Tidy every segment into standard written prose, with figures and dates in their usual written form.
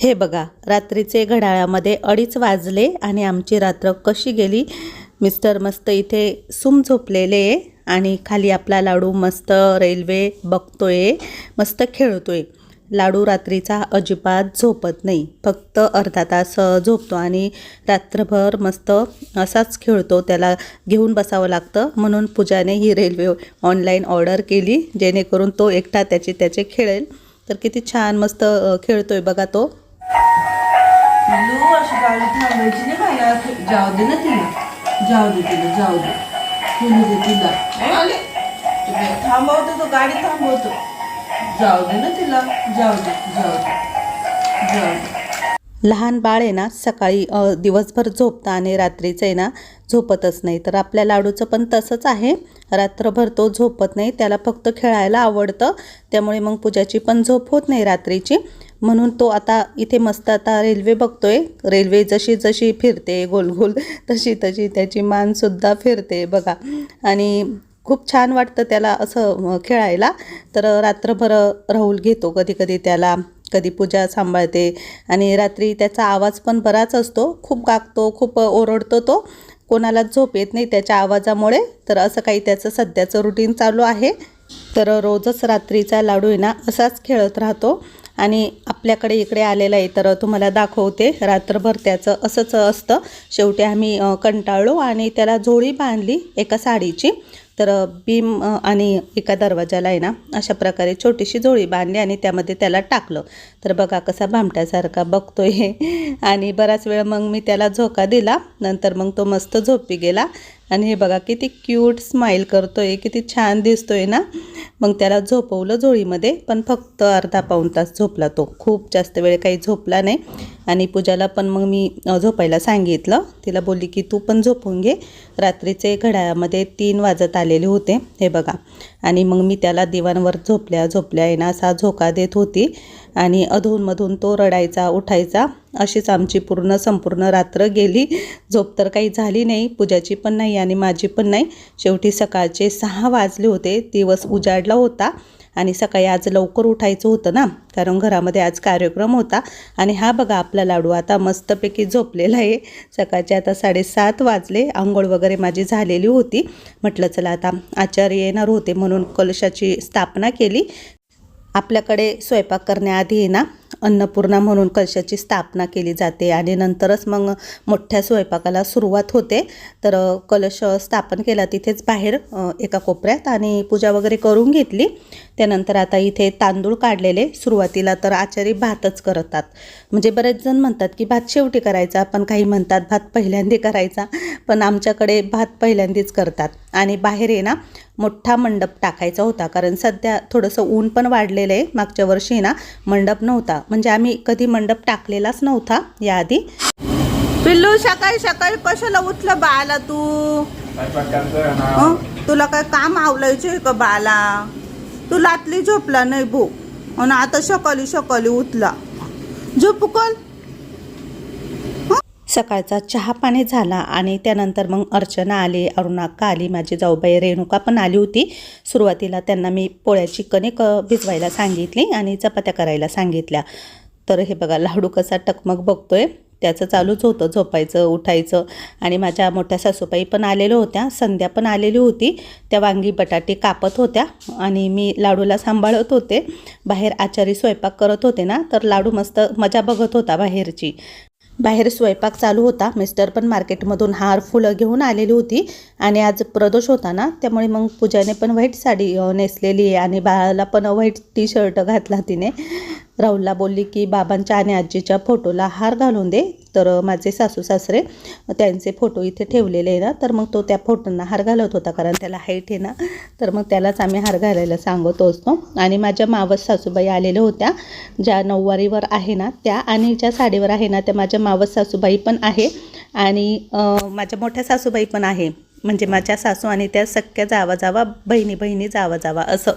हे बघा, रात्रीचे घड्याळामध्ये 2:30 वाजले आणि आमची रात्र कशी गेली। मिस्टर मस्त इथे सूम झोपलेले आणि खाली आपला लाडू मस्त रेल्वे बघतोय, मस्त खेळतोय। लाडू रात्रीचा अजिबात झोपत नाही, फक्त अर्धा तास झोपतो आणि रात्रभर मस्त असाच खेळतो। त्याला घेऊन बसावं लागतं, म्हणून पूजाने ही रेल्वे ऑनलाईन ऑर्डर केली, जेणेकरून तो एकटा त्याचे खेळेल। तर किती छान मस्त खेळतोय बघा तो। अशी गाडी थांबायची नाही मला, जाऊ दे ना तिला, जाऊ दे खेळू दे तिला। थांबवतो तो, गाडी थांबवतो, जाऊ दे ना तिला, जाऊ दे। लहान बाळ आहे ना, सकाळी दिवसभर झोपतं आणि रात्रीचं आहे ना झोपतच नाही। तर आपल्या लाडूचं पण तसंच आहे, रात्रभर तो झोपत नाही, त्याला फक्त खेळायला आवडतं। त्यामुळे मग पूजाची पण झोप होत नाही रात्रीची, म्हणून तो आता इथे मस्त आता रेल्वे बघतोय। रेल्वे जशी जशी फिरते गोल गोल, तशी तशी त्याची मानसुद्धा फिरते बघा। आणि खूप छान वाटतं त्याला असं खेळायला। तर रात्रभर राहुल घेतो कधी कधी त्याला, कधी पूजा सांभाळते। आणि रात्री त्याचा आवाज पण बराच असतो, खूप गागतो, खूप ओरडतो तो, कोणाला झोप येत नाही त्याच्या आवाजामुळे। तर असं काही त्याचं सध्याचं रुटीन चालू आहे। तर रोजच रात्रीचा लाडू आहे ना असाच खेळत राहतो आणि आपल्याकडे इकडे आलेला आहे। तर तुम्हाला दाखवते, रात्रभर त्याचं असंच असतं। शेवटी आम्ही कंटाळलो आणि त्याला झोळी बांधली एका साडीची। तर बीम आणि एका दरवाजाला आहे ना अशा प्रकारे छोटीशी झोळी बांधली आणि त्यामध्ये त्याला टाकलं। तर बघा कसा भामट्यासारखा बघतोय। आणि बराच वेळ मग मी त्याला झोका दिला, नंतर मग तो मस्त झोपी गेला। आणि हे बघा किती क्यूट स्माईल करतोय, किती छान दिसतोय ना। मग त्याला झोपवलं झोळीमध्ये, पण फक्त अर्धा पाऊण तास झोपला तो, खूप जास्त वेळ काही झोपला नाही। आणि पूजाला पण मग मी झोपायला सांगितलं, तिला बोलली की तू पण झोपून घे। रात्रीचे घड्याळामध्ये 3 वाजत आलेले होते हे बघा। आणि मग मी त्याला दिवाणवर झोपल्या आहे ना असा झोका देत होती। आणि अधूनमधून तो रडायचा उठायचा, अशीच आमची संपूर्ण रात्र गेली। झोप तर काही झाली नाही, पूजाची पण नाही आणि माझी पण नाही। शेवटी सकाळचे 6 वाजले होते, दिवस उजाडला होता आणि सकाळी आज लवकर उठायचं होतं ना, कारण घरामध्ये आज कार्यक्रम होता। आणि हा बघा आपला लाडू आता मस्तपैकी झोपलेला आहे। सकाळचे आता 7:30 वाजले, आंघोळ वगैरे माझी झालेली होती। म्हटलं चला आता आचार्य येणार होते म्हणून कलशाची स्थापना केली। आपल्याकडे स्वयंपाक करण्याआधी ना अन्नपूर्णा म्हणून कलशाची स्थापना केली जाते आणि नंतरच मग मोठ्या स्वयंपाकाला सुरुवात होते। तर कलश स्थापन केला तिथेच बाहेर एका कोपऱ्यात आणि पूजा वगैरे करून घेतली। त्यानंतर आता इथे तांदूळ काढलेले, सुरुवातीला तर आचारी भातच करतात। म्हणजे बरेच जण म्हणतात की भात शेवटी करायचा, पण काही म्हणतात भात पहिल्यांदा करायचा, पण आमच्याकडे भात पहिल्यांदाच करतात। आणि बाहेर आहे ना मोठा मंडप टाकायचा होता, कारण सध्या थोडंसं ऊन पण वाढलेलं आहे। मागच्या वर्षी ना मंडप नव्हता, म्हणजे आम्ही कधी मंडप टाकलेलाच नव्हता याआधी। पिल्लू सकाळी सकाळी कशाला उठलं बाळाला तू? तुला काय काम आवलायचे का बाळाला? तू लातली झोपला नाही भो, आणि आता सकाळी उठला, झोपुकल। सकाळचा चहा पाणी झाला आणि त्यानंतर मग अर्चना आली, अरुणाक्का आली, माझी जाऊबाई रेणुका पण आली होती। सुरुवातीला त्यांना मी पोळ्याची कणिक भिजवायला सांगितली आणि चपात्या करायला सांगितल्या। तर हे बघा लाडू कसा टकमक बघतोय, त्याचं चालूच होतं झोपायचं उठायचं। आणि माझ्या मोठ्या सासूबाई पण आलेल्या होत्या, संध्या पण आलेली होती, त्या वांगी बटाटे कापत होत्या आणि मी लाडूला सांभाळत होते। बाहेर आचारी स्वयंपाक करत होते ना, तर लाडू मस्त मजा बघत होता बाहेरची। बाहेर स्वयंपाक चालू होता, मिस्टर पण मार्केटमधून हार फुलं घेऊन आलेली होती आणि आज प्रदोष होता ना, त्यामुळे मग पूजाने पण व्हाईट साडी नेसलेली आहे आणि बाळाला पण व्हाईट टी-शर्ट घातला तिने। राहुलला बोलली की बाबांच्या आणि आजीच्या फोटोला हार घालून दे। तर माझे सासू सासरे त्यांचे फोटो इथे ठेवलेले आहे ना, तर मग तो त्या फोटोंना हार घालत होता, कारण त्याला हाईट आहे ना, तर मग त्यालाच आम्ही हार घालायला सांगत असतो। आणि माझ्या मावस सासूबाई आलेल्या होत्या, ज्या नऊवारीवर आहे ना त्या, आणि ज्या साडीवर आहे ना त्या माझ्या मावस सासूबाई पण आहे आणि माझ्या मोठ्या सासूबाई पण आहे। म्हणजे माझ्या सासू आणि त्या सख्या जावा बहिणी जावा असं।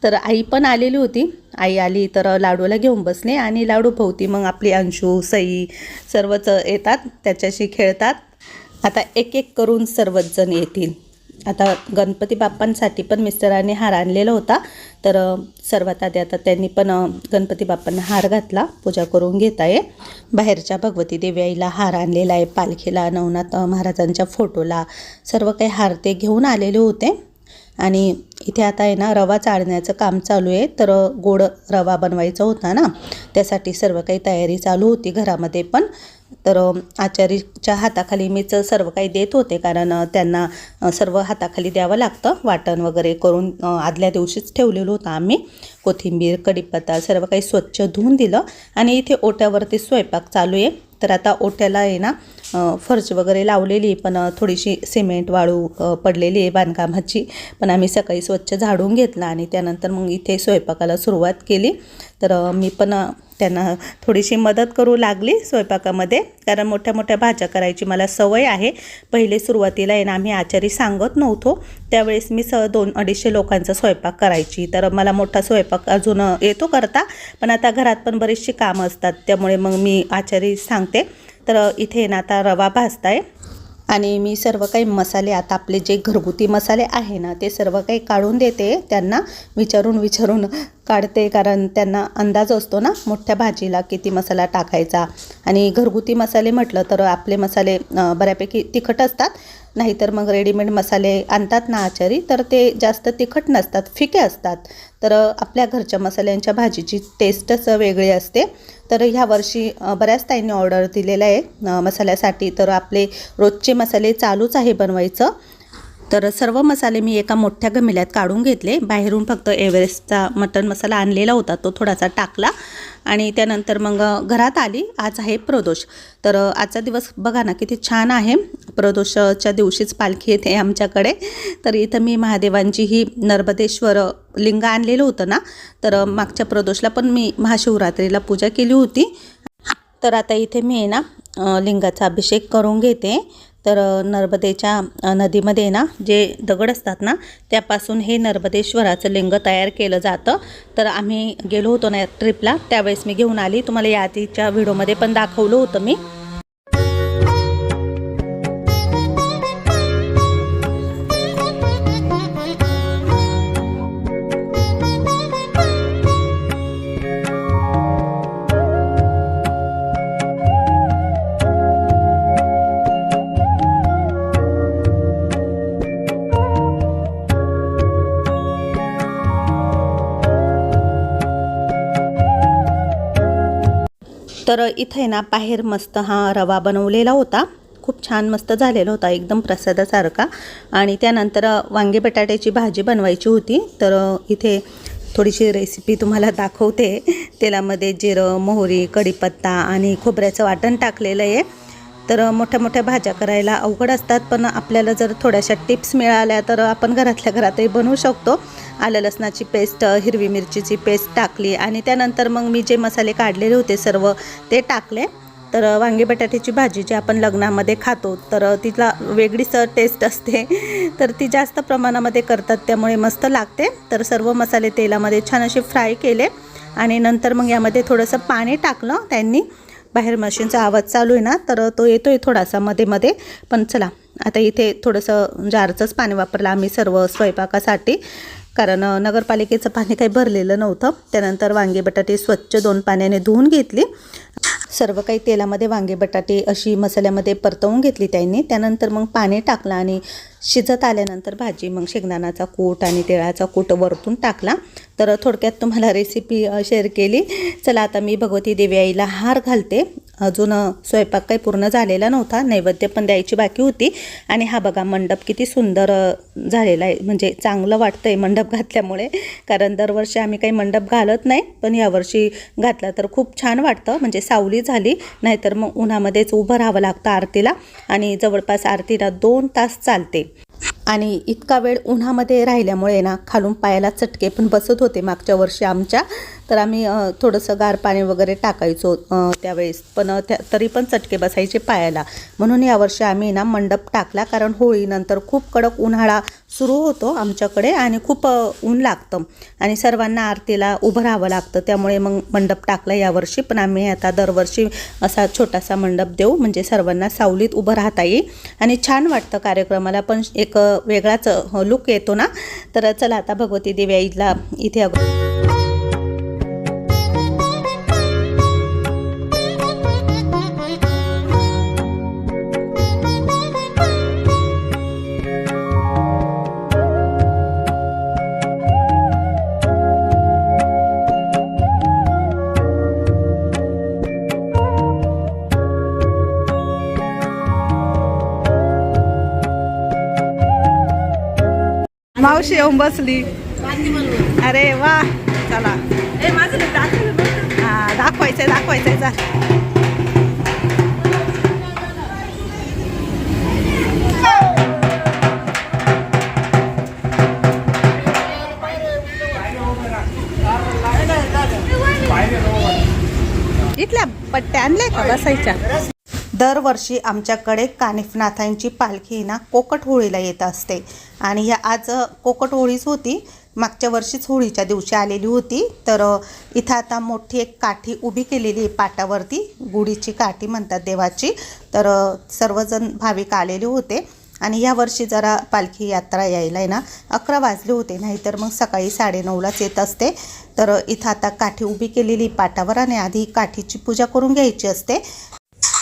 तर आई पण आलेली होती, आई आली तर लाडूला घेऊन बसले आणि लाडू भोवती मग आपली अंशू सई सर्वच येतात, त्याच्याशी खेळतात। आता एक एक करून सर्वच जण येतील। आता गणपती बाप्पांसाठी पण मिस्टरांनी हार आणलेला होता, तर सर्वात आधी आता त्यांनी पण गणपती बाप्पांना हार घातला, पूजा करून घेत आहे. बाहेरच्या भगवती देवी आईला हार आणलेला आहे, पालखीला, नवनाथ महाराजांच्या फोटोला, सर्व काही हार ते घेऊन आलेले होते. आणि इथे आता आहे ना रवा चाळण्याचं काम चालू आहे, तर गोड रवा बनवायचा होता ना, त्यासाठी सर्व काही तयारी चालू होती घरामध्ये पण. तर आचारीच्या हाताखाली मीच सर्व काही देत होते, कारण त्यांना सर्व हाताखाली द्यावं लागतं. वाटण वगैरे करून आदल्या दिवशीच ठेवलेलं होतं आम्ही. कोथिंबीर, कढीपत्ता सर्व काही स्वच्छ धुवून दिलं आणि इथे ओट्यावरती स्वयंपाक चालू आहे. तर आता ओट्याला आहे ना फरशी वगैरे लावलेली, पण थोडीशी सिमेंट वाळू पडलेली आहे बांधकामाची, पण आम्ही सकाळी स्वच्छ झाडून घेतला आणि त्यानंतर मग इथे स्वयंपाकाला सुरुवात केली. तर मी पण त्यांना थोडीशी मदत करू लागली स्वयंपाकामध्ये, कारण मोठ्या मोठ्या भाज्या करायची मला सवय आहे. पहिले सुरुवातीला आहे ना आम्ही आचारी सांगत नव्हतो, त्यावेळेस मी 200-250 लोकांचा स्वयंपाक करायची, तर मला मोठा स्वयंपाक अजून येतो करता, पण आता घरात पण बरीचशी कामं असतात, त्यामुळे मग मी आचारी सांगते. तर इथे ना आता रवा भाजताय आणि मी सर्व काही मसाले, आता आपले जे घरगुती मसाले आहे ना ते सर्व काही काढून देते त्यांना, विचारून काढते, कारण त्यांना अंदाज असतो ना मोठ्या भाजीला किती मसाला टाकायचा. आणि घरगुती मसाले म्हटलं तर आपले मसाले बऱ्यापैकी तिखट असतात, नाहीतर मग रेडीमेड मसाले आणतात ना आचारी, तर ते जास्त तिखट नसतात, फिके असतात. तर आपल्या घरच्या मसाल्यांच्या भाजीची टेस्टच वेगळी असते. तर ह्या वर्षी बऱ्याच ताईंनी ऑर्डर दिलेलं आहे मसाल्यासाठी, तर आपले रोजचे मसाले चालूच आहे बनवायचं. तर सर्व मसाले मी एका मोठ्या गमिल्यात काढून घेतले. बाहेरून फक्त एव्हरेस्टचा मटण मसाला आणलेला होता, तो थोडासा टाकला आणि त्यानंतर मग घरात आली. आज आहे प्रदोष, तर आजचा दिवस बघा ना किती छान आहे. प्रदोषच्या दिवशीच पालखी येते आमच्याकडे. तर इथं मी महादेवांची ही नर्मदेश्वर लिंग आणलेलं होतं ना, तर मागच्या प्रदोषला पण मी महाशिवरात्रीला पूजा केली होती. तर आता इथे मी ना लिंगाचा अभिषेक करून घेते. तर नर्मदेच्या नदीमध्ये ना जे दगड असतात ना त्यापासून हे नर्मदेश्वराचं लिंग तयार केलं जातं. तर आम्ही गेलो होतो ना ट्रिपला, त्यावेळेस मी घेऊन आली, तुम्हाला या आधीच्या व्हिडिओमध्ये पण दाखवलं होतं मी. तर इथे ना बाहेर मस्त हा रवा बनवलेला होता, खूप छान मस्त झालेला होता, एकदम प्रसादासारखा. आणि त्यानंतर वांगे बटाट्याची भाजी बनवायची होती. तर इथे थोडीशी रेसिपी तुम्हाला दाखवते. तेलामध्ये जिरं, मोहरी, कढीपत्ता आणि खोबऱ्याचं वाटण टाकलेलं आहे. तर मोठ्या मोठ्या भाज्या करायला अवघड असतात, पण आपल्याला जर थोड्याशा टिप्स मिळाल्या तर आपण घरातल्या घरातही बनवू शकतो. आलं लसणाची पेस्ट, हिरवी मिरचीची पेस्ट टाकली आणि त्यानंतर मग मी जे मसाले काढलेले होते सर्व ते टाकले. तर वांगी बटाट्याची भाजी जी आपण लग्नामध्ये खातो तर तिला वेगळीच टेस्ट असते, तर ती जास्त प्रमाणामध्ये करतात, त्यामुळे मस्त लागते. तर सर्व मसाले तेलामध्ये छान असे फ्राय केले आणि नंतर मग यामध्ये थोडंसं पाणी टाकलं त्यांनी. बाहेर मशीनचा आवाज चालू आहे ना, तर तो येतोय थोडासा मध्ये मध्ये, पण चला आता इथे थोडंसं जारचंच पाणी वापरलं आम्ही सर्व स्वयंपाकासाठी, कारण नगरपालिकेचं पाणी काही भरलेलं नव्हतं. त्यानंतर वांगे बटाटे स्वच्छ 2 पाण्याने धुवून घेतली. सर्व काही तेलामध्ये वांगे बटाटे अशी मसाल्यामध्ये परतवून घेतली त्यांनी. त्यानंतर मग पाणी टाकलं आणि शिजत आल्यानंतर भाजी मग शेंगदाण्याचा कूट आणि तिळाचा कूट वरतून टाकला. तर थोडक्यात तुम्हाला रेसिपी शेअर केली. चला आता मी भगवती देवी आईला हार घालते. अजून स्वयंपाक काही पूर्ण झालेला नव्हता, नैवेद्य पण द्यायची बाकी होती. आणि हा बघा मंडप किती सुंदर झालेला आहे, म्हणजे चांगलं वाटतं आहे मंडप घातल्यामुळे, कारण दरवर्षी आम्ही काही मंडप घालत नाही, पण यावर्षी घातला तर खूप छान वाटतं. म्हणजे सावली झाली, नाहीतर मग उन्हामध्येच उभं राहावं लागतं आरतीला, आणि जवळपास आरतीला 2 तास चालते. आणि इतका वेळ उन्हामध्ये राहिल्यामुळे ना खालून पायाला चटके पण बसत होते मागच्या वर्षी आमच्या. तर आम्ही थोडंसं गार पाणी वगैरे टाकायचो त्यावेळेस, पण तरी पण चटके बसायचे पायाला. म्हणून यावर्षी आम्ही ना मंडप टाकला, कारण होळीनंतर खूप कडक उन्हाळा सुरू होतो आमच्याकडे आणि खूप ऊन लागतं आणि सर्वांना आरतीला उभं राहावं लागतं. त्यामुळे मग मंडप टाकला यावर्षी. पण आम्ही आता दरवर्षी असा छोटासा मंडप देऊ, म्हणजे सर्वांना सावलीत उभं राहता येईल आणि छान वाटतं कार्यक्रमाला, पण एक वेगळाच लुक येतो ना. तर चला आता भगवती देवी आईला इथे मावशी येऊन बसली. अरे वा, चला. हा, दाखवायचंय जा. इथल्या पट्ट्या आणल्या का बसायच्या? दरवर्षी आमच्याकडे कानिफनाथांची पालखी ना कोकट होळीला येत असते आणि आज कोकट होळीच होती. मागच्या वर्षीच होळीच्या दिवशी आलेली होती. तर इथं आता मोठी एक काठी उभी केलेली आहे पाटावरती, गुढीची काठी म्हणतात देवाची. तर सर्वजण भाविक आलेले होते आणि यावर्षी जरा पालखी यात्रा यायला आहे ना 11 वाजले होते, नाहीतर मग सकाळी 9:30लाच येत असते. तर इथं आता काठी उभी केलेली पाटावर आणि आधी काठीची पूजा करून घ्यायची असते.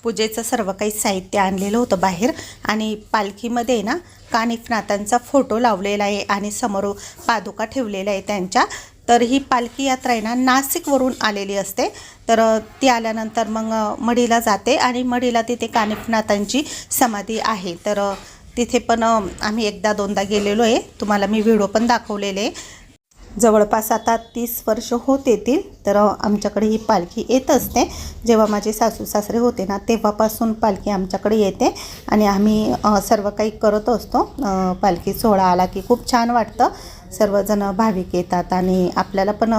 पूजेचं सर्व काही साहित्य आणलेलं होतं बाहेर आणि पालखीमध्ये ना कानिफनाथांचा फोटो लावलेला आहे आणि समोर पादुका ठेवलेल्या आहे त्यांच्या. तर ही पालखी यात्रा आहे ना नाशिकवरून आलेली असते. तर ती आल्यानंतर मग मढीला जाते आणि मढीला तिथे कानिफनाथांची समाधी आहे. तर तिथे पण आम्ही एकदा दोनदा गेलेलो आहे, तुम्हाला मी व्हिडिओ पण दाखवलेले आहे. जवळपास आता 30 वर्ष होत येतील. तर आमच्याकडे ही पालखी येत असते. जेव्हा माझे सासू सासरे होते ना तेव्हापासून पालखी आमच्याकडे येते आणि आम्ही सर्व काही करत असतो. पालखी सोहळा आला की खूप छान वाटतं. सर्वजण भाविक येतात आणि आपल्याला पण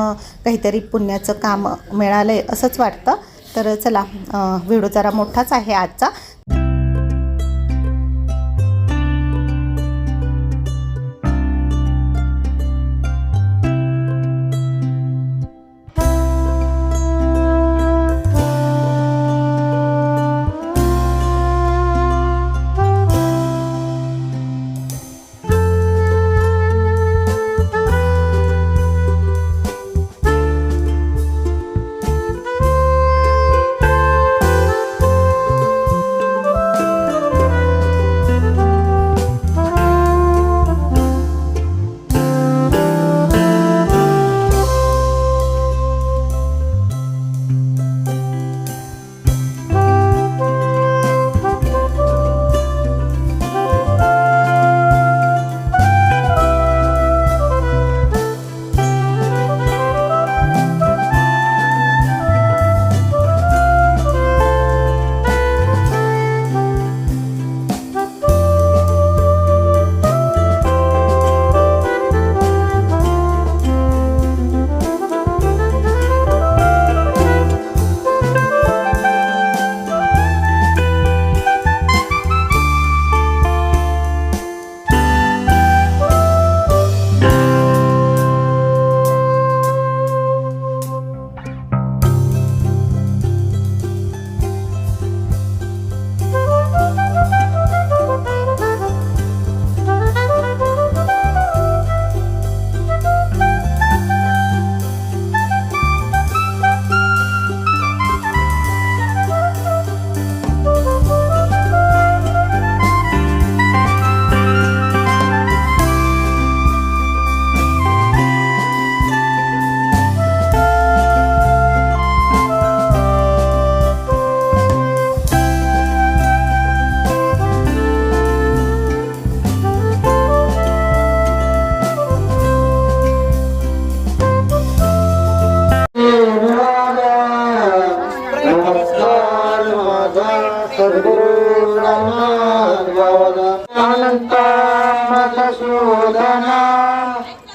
काहीतरी पुण्याचं काम मिळालं आहे असंच वाटतं. तर चला, व्हिडिओ जरा मोठाच आहे आजचा.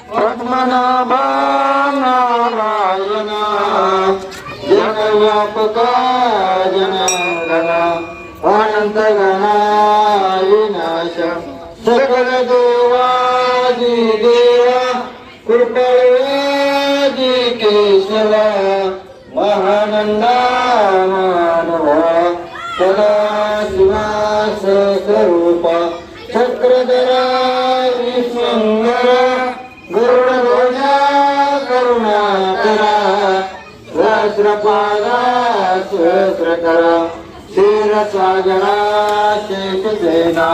पद्मनाभ नारायण व्यापका जनार्दन अनंत विनाश सकल देवादी देवा कृपयादी केशवा महानंदा मानवा सदा शिवास स्वरूप चक्रधरा विश्वंभरा गरुडध्वजा करुणाकरा सहस्रपादा सहस्रकरा क्षीरसागरा शेषसेना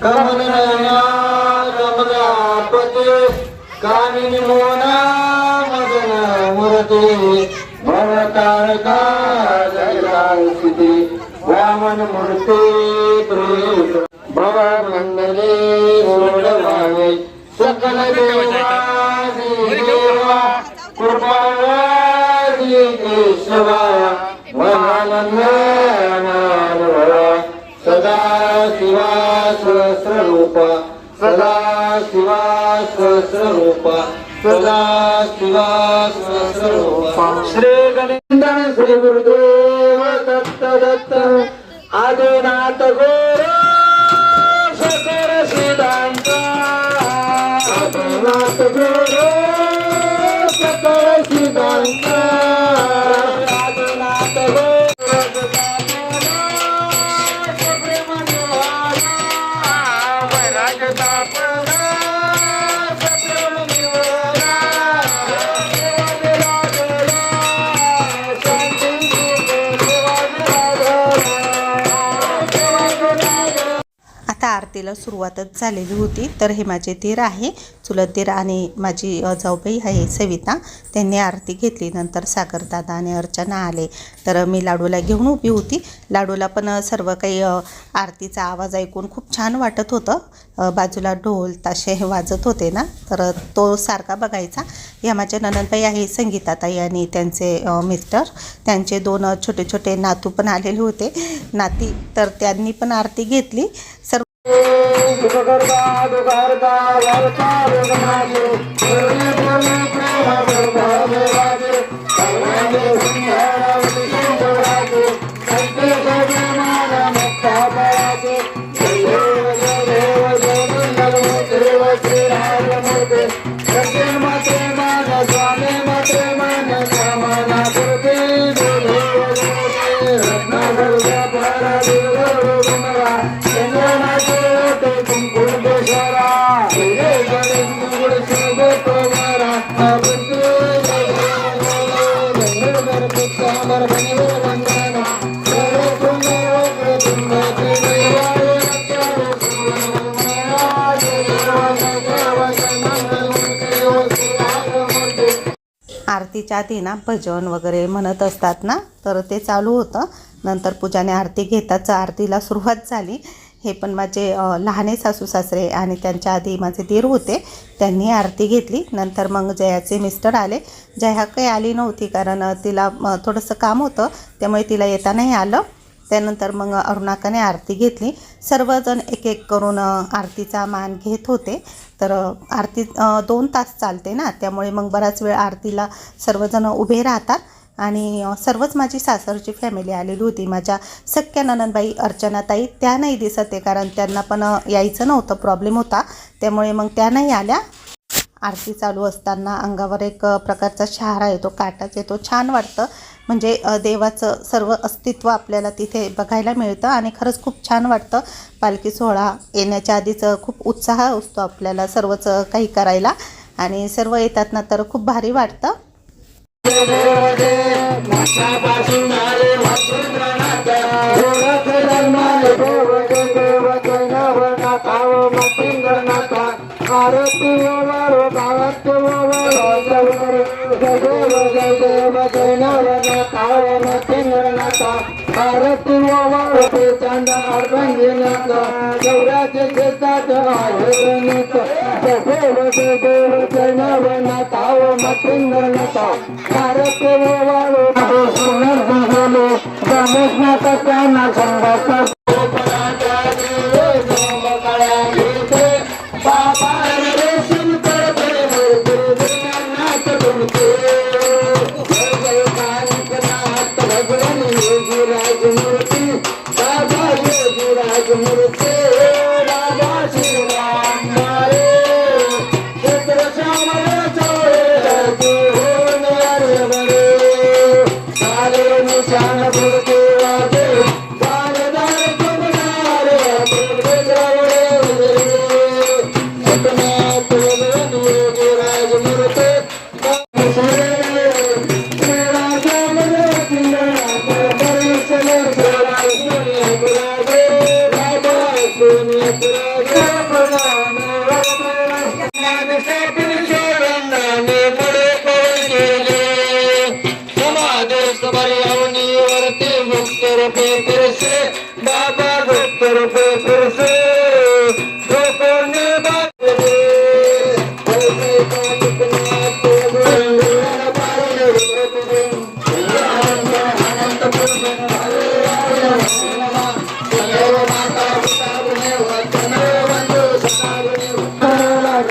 कमलनयना कमलापते कामिनी मोना मदन मूर्ती भवतारका जगदास्थिती वामन मूर्ती प्रेत भवमंगले सोडवावे सकल देवादी देवा कृपाळी केशवा महानंद मानवा सदा शिवा सहस्ररूप सदा शिवा सहस्ररूप सदा शिवा सहस्ररूप श्री गणेश श्री गुरुदेव दत्त दत्त आदिनाथ गोर शकर सिद्धांत आदिनाथ गोर शकर सिद्धांत आदिनाथ गोर आता आरतीला सुरुवातच झालेली होती. तर हे माझे दीर आहे, चुलत दीर आणि माझी जाऊबाई आहे सविता, त्यांनी आरती घेतली. नंतर सागरदादा आणि अर्चना आले. तर मी लाडूला घेऊन उभी होती. लाडूला पण सर्व काही आरतीचा आवाज ऐकून खूप छान वाटत होतं. बाजूला ढोल ताशे हे वाजत होते ना, तर तो सारखा बघायचा. या माझ्या ननंदबाई आहे संगीताताई आणि त्यांचे मिस्टर, त्यांचे 2 छोटे छोटे नातू पण आलेले होते, नाती. तर त्यांनी पण आरती घेतली. सर्व आरतीच्या आधी ना भजन वगैरे म्हणत असतात ना, तर ते चालू होतं. नंतर पूजाने आरती घेताच आरतीला सुरुवात झाली. हे पण माझे लहाने सासू सासरे आणि त्यांच्या आधी माझे दीर होते, त्यांनी आरती घेतली. नंतर मग जयाचे मिस्टर आले. जया काही आली नव्हती कारण तिला थोडंसं काम होतं, त्यामुळे तिला येता नाही आलं. त्यानंतर मग अरुणाकाने आरती घेतली. सर्वजण एक एक करून आरतीचा मान घेत होते. तर आरती 2 तास चालते ना, त्यामुळे मग बराच वेळ आरतीला सर्वजण उभे राहतात. आणि सर्वच माझी सासरची फॅमिली आलेली होती. माझ्या सख्या ननंदबाई अर्चनाताई त्या नाही दिसत आहे, कारण त्यांना पण यायचं नव्हतं, प्रॉब्लेम होता, त्यामुळे मग त्या नाही आल्या. आरती चालू असताना अंगावर एक प्रकारचा शहारा येतो, काटाच येतो, छान वाटतं. म्हणजे देवाचं सर्व अस्तित्व आपल्याला तिथे बघायला मिळतं आणि खरंच खूप छान वाटतं. पालखी सोहळा येण्याच्या आधीच खूप उत्साह असतो आपल्याला सर्वच काही करायला, आणि सर्व येतात ना तर खूप भारी वाटतं.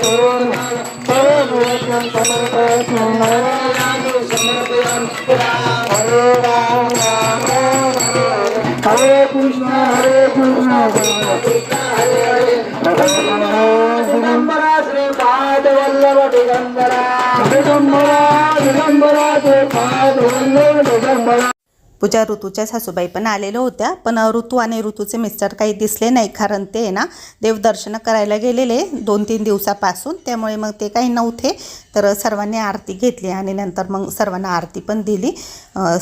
हरे कृष्ण दिगंबरा श्रीपाद वल्लभ दिगंबरा श्रीपाद वल्लभ दिगंबरा. पूजा ऋतूच्या सासूबाई पण आलेल्या होत्या, पण ऋतू आणि ऋतूचे मिस्टर काही दिसले नाही, कारण ते ना देवदर्शन करायला गेलेले 2-3 दिवसापासून, त्यामुळे मग ते काही नव्हते. तर सर्वांनी आरती घेतली आणि नंतर मग सर्वांना आरती पण दिली,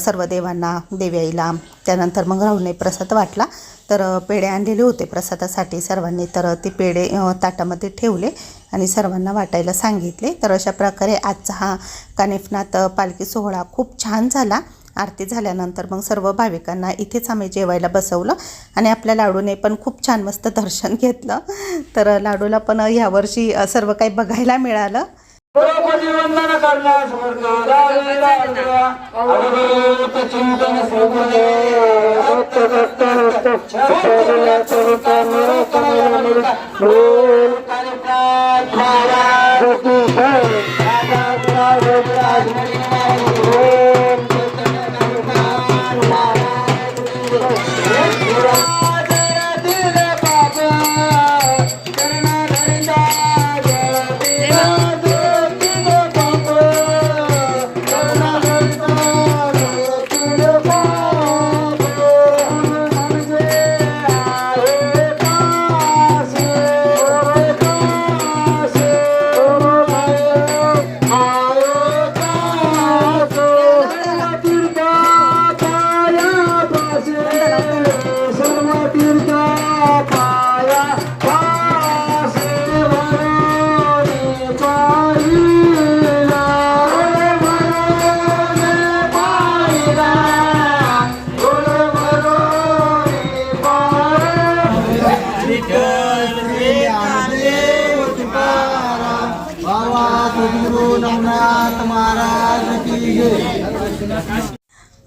सर्व देवांना, देव्याईला. त्यानंतर मग राहुलने प्रसाद वाटला, तर पेढे आणलेले होते प्रसादासाठी सर्वांनी, तर ते पेढे ताटामध्ये ठेवले आणि सर्वांना वाटायला सांगितले. तर अशा प्रकारे आजचा हा कानिफनाथ पालखी सोहळा खूप छान झाला. आरती झाल्यानंतर मग सर्व भाविकांना इथेच आम्ही जेवायला बसवलं आणि आपल्या लाडूने पण खूप छान मस्त दर्शन घेतलं. तर लाडूला पण यावर्षी सर्व काही बघायला मिळालं. वंदन करण्यास चिंतन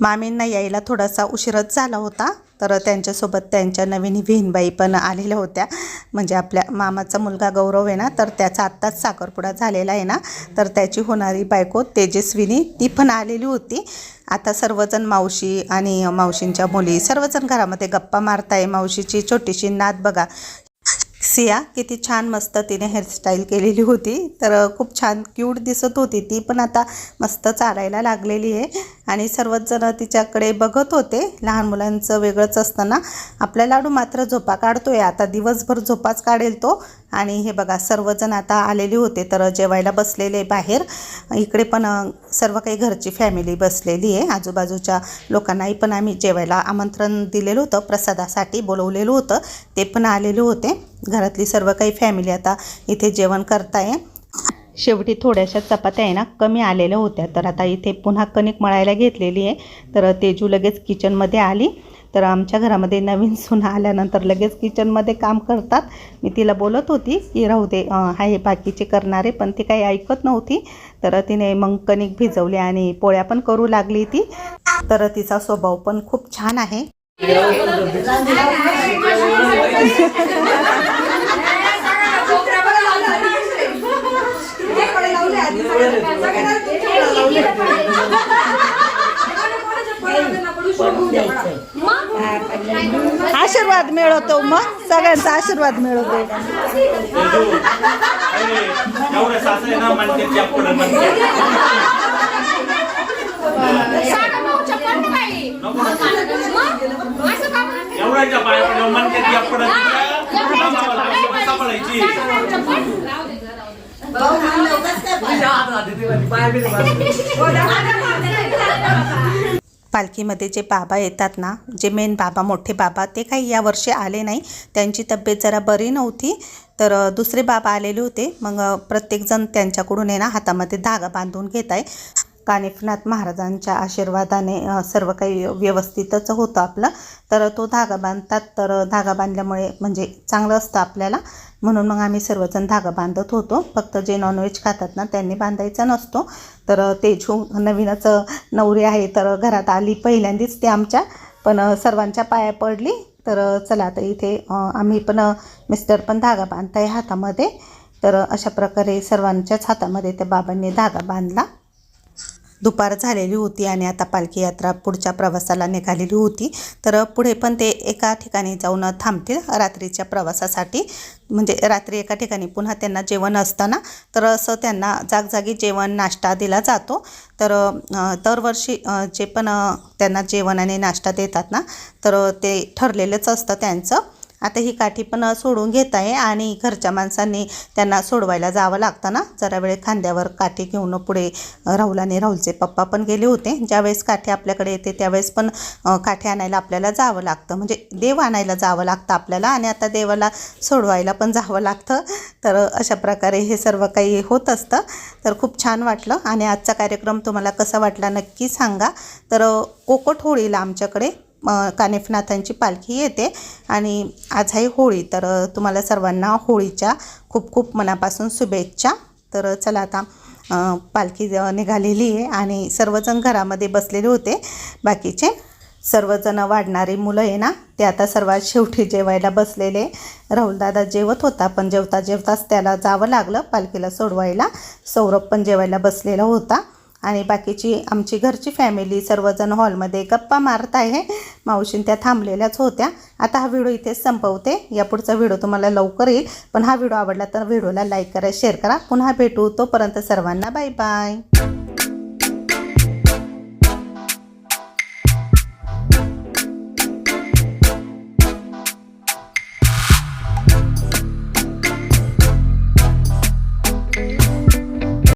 मामींना यायला थोडासा उशीरच झाला होता, तर त्यांच्यासोबत त्यांच्या नवीन विहीनबाई पण आलेल्या होत्या. म्हणजे आपल्या मामाचा मुलगा गौरव आहे ना, तर त्याचा आत्ताच साखरपुडा झालेला आहे ना, तर त्याची होणारी बायको तेजस्विनी ती पण आलेली होती. आता सर्वजण, मावशी आणि मावशींच्या मुली सर्वजण घरामध्ये गप्पा मारताय. मावशीची छोटीशी नात बघा, सिया, किती छान मस्त तिने हेअरस्टाईल केलेली होती, तर खूप छान क्यूट दिसत होती ती पण. आता मस्त चालायला लागलेली आहे आणि सर्वच जण तिच्याकडे बघत होते. लहान मुलांचं वेगळंच असतं ना. आपला लाडू मात्र झोपा काढतोय, आता दिवसभर झोपाच काढेल तो. आणि हे बघा सर्वजण आता आलेले होते, तर जेवायला बसलेले बाहेर. इकडे पण सर्व काही घरची फॅमिली बसलेली आहे. आजूबाजूच्या लोकांनाही पण आम्ही जेवायला आमंत्रण दिलेलं होतं, प्रसादासाठी बोलवलेलं होतं, ते पण आलेले होते. घरातली सर्व काही फॅमिली आता इथे जेवण करताय. शेवटी थोड्याशा चपात्या आहे ना कमी आलेल्या होत्या, तर आता इथे पुन्हा कणिक मळायला घेतलेली आहे. तर तेजू लगेच किचनमध्ये आली. तर आमच्या घरामध्ये नवीन सुना आल्यानंतर लगेच किचनमध्ये काम करतात. मी तिला बोलत होती की राहू दे, आहे बाकीचे करणारे, पण ती काही ऐकत नव्हती. तर तिने मग कणिक भिजवली आणि पोळ्या पण करू लागली ती. तर तिचा स्वभाव पण खूप छान आहे. आशीर्वाद मिळवतो, मग सगळ्यांचा आशीर्वाद मिळवतो. पालखीमध्ये जे बाबा येतात ना, जे मेन बाबा, मोठे बाबा, ते काही यावर्षी आले नाही. त्यांची तब्येत जरा बरी नव्हती, तर दुसरे बाबा आलेले होते. मग प्रत्येकजण त्यांच्याकडून आहे ना हातामध्ये धागा बांधून घेत आहे. कानिफनाथ महाराजांच्या आशीर्वादाने सर्व काही व्यवस्थितच होतं आपलं. तर तो धागा बांधतात, तर धागा बांधल्यामुळे म्हणजे चांगलं असतं आपल्याला, म्हणून मग आम्ही सर्वजण धागा बांधत होतो. फक्त जे नॉनव्हेज खातात ना त्यांनी बांधायचा नसतो. तर तेजू नवीनच नवरी आहे, तर घरात आली पहिल्यांदाच ते आमच्या, पण सर्वांच्या पाया पडली. तर चला आता इथे आम्ही पण, मिस्टर पण धागा बांधताय हातामध्ये. तर अशा प्रकारे सर्वांच्याच हातामध्ये त्या बाबांनी धागा बांधला. दुपार झालेली होती आणि आता पालखी यात्रा पुढच्या प्रवासाला निघालेली होती. तर पुढे पण ते एका ठिकाणी जाऊन थांबतील रात्रीच्या प्रवासासाठी. म्हणजे रात्री एका ठिकाणी पुन्हा त्यांना जेवण असतं ना, तर असं त्यांना जागजागी जेवण नाश्ता दिला जातो. तर दरवर्षी जे पण त्यांना जेवण आणि नाश्ता देतात ना, तर ते ठरलेलंच असतं त्यांचं. आता ही काठी पण सोडून घेत आहे आणि घरच्या माणसांनी त्यांना सोडवायला जावं लागतं ना. जरा वेळ खांद्यावर काठी घेऊन पुढे राहुल आणि राहुलचे पप्पा पण गेले होते. ज्यावेळेस काठी आपल्याकडे येते त्यावेळेस पण काठी आणायला आपल्याला जावं लागतं. म्हणजे देव आणायला जावं लागतं आपल्याला आणि आता देवाला सोडवायला पण जावं लागतं. तर अशा प्रकारे हे सर्व काही होत असतं. तर खूप छान वाटलं आणि आजचा कार्यक्रम तुम्हाला कसा वाटला नक्की सांगा. तर कोकट होळीला आमच्याकडे कानिफनाथांची पालखी येते आणि आज आहे होळी. तर तुम्हाला सर्वांना होळीच्या खूप खूप मनापासून शुभेच्छा. तर चला आता पालखी निघालेली आहे आणि सर्वजण घरामध्ये बसलेले होते. बाकीचे सर्वजण वाढणारी मुलं आहे ना, ते आता सर्वात शेवटी जेवायला बसलेले. राहुलदादा जेवत होता पण जेवताच त्याला जावं लागलं पालखीला सोडवायला. सौरभ पण जेवायला बसलेला होता आणि बाकीची आमची घरची फॅमिली सर्वजण हॉलमध्ये गप्पा मारत आहे. मावशीन त्या थांबलेल्याच होत्या. आता हा व्हिडिओ इथेच संपवते. या पुढचा व्हिडिओ तुम्हाला लवकर येईल. पण हा व्हिडिओ आवडला तर व्हिडिओला लाईक करा, शेअर करा. पुन्हा भेटू. तोपर्यंत सर्वांना बाय बाय.